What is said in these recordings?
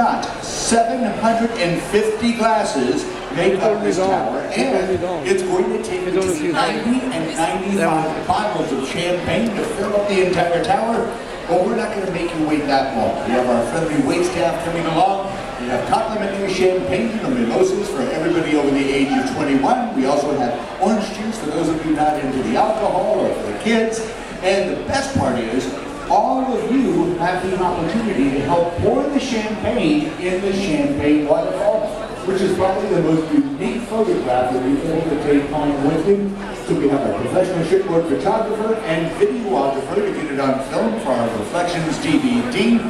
not 750 glasses make up this tower, and it's going to take between 90 and 95 bottles of champagne to fill up the entire tower. But we're not going to make you wait that long. We have our friendly wait staff coming along. We have complimentary champagne and mimosas for everybody over the age of 21. We also have orange juice for those of you not into the alcohol or for the kids. And the best part is, all of you have the opportunity to help pour the champagne in the champagne waterfall, which is probably the most unique photograph that we've been able to take home with you. So we have our professional shipboard photographer and videographer to get it on film for our Reflections DVD.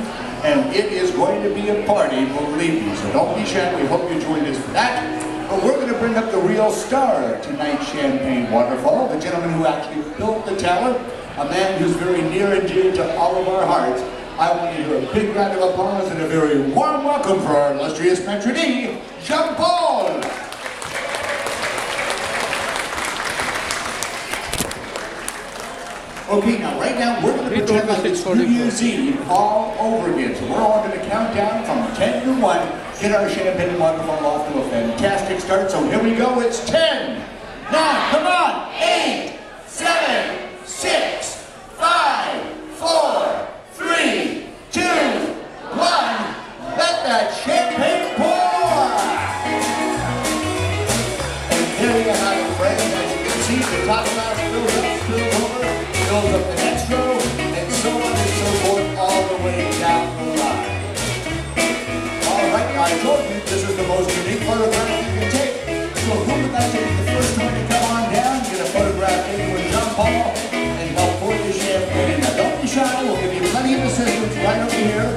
And it is going to be a party, believe me. So don't be shy. We hope you join us for that. But we're going to bring up the real star of tonight's Champagne Waterfall, the gentleman who actually built the tower, a man who's very near and dear to all of our hearts. I want you to hear a big round of applause and a very warm welcome for our illustrious patronee, Jean-Paul! Okay, now right now we're going to pretend like it's New Year's Eve all over again. So we're all going to count down from 10 to 1, get our champagne waterfall off to a fantastic start. So here we go, it's 10, 9, come on, 8, 7, 6, 5, 4, 3, 2, 1, let that champagne pour! And there you have it, friends. As you can see, the top glass fills up, spills over, fills up the next row, and so on and so forth all the way down the line. All right, I told you this is the most unique photograph you can take. So who would like to be the first one to come on down, get a photograph taken with Jean-Paul, and help pour the champagne? Now don't be shy, we'll give you plenty of assistance right over here.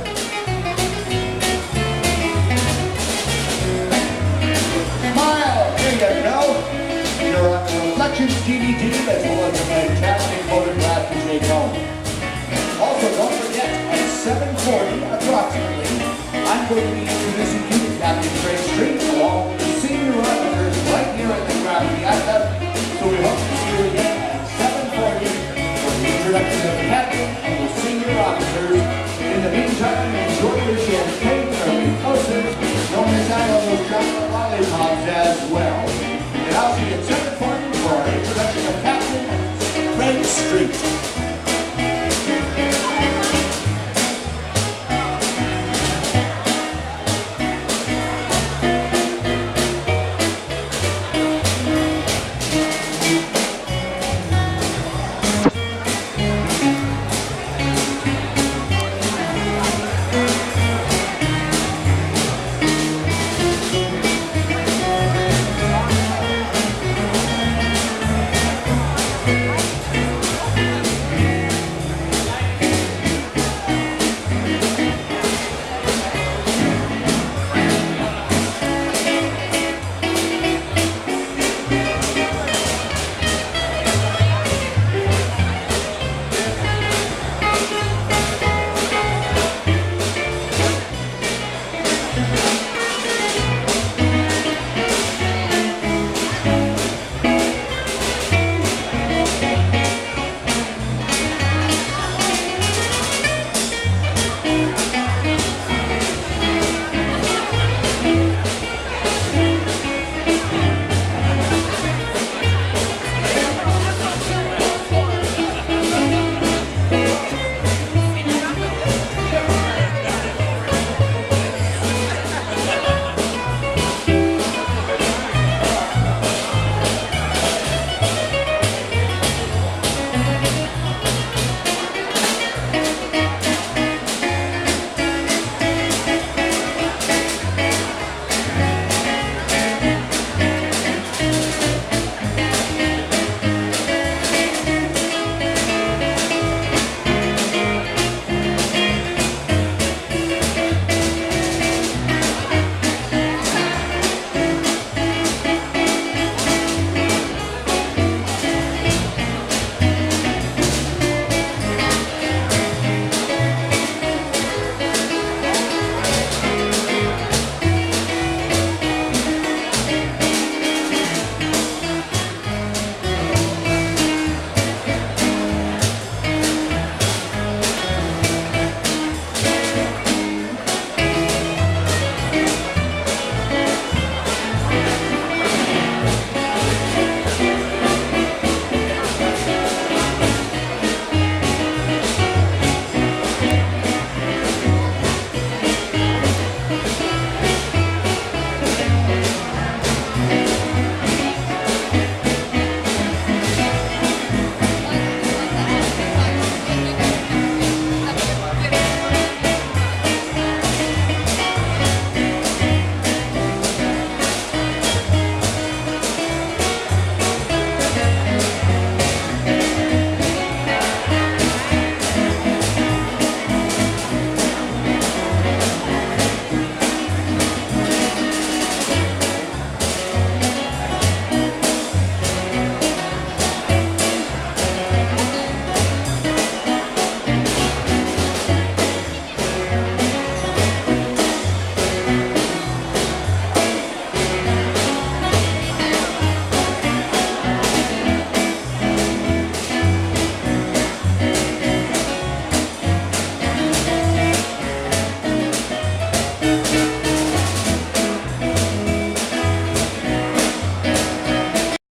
Smile, there you go. You're on the Reflections DVD as well as a fantastic photograph to take home. Also, don't forget, at 7:40 approximately, I'm going to be introducing you to Captain Trey Street along with the senior officers right here at the Grand Piazza. So we hope to see you again at 7:40 for the introduction of the captain and the senior officers. In the meantime, enjoy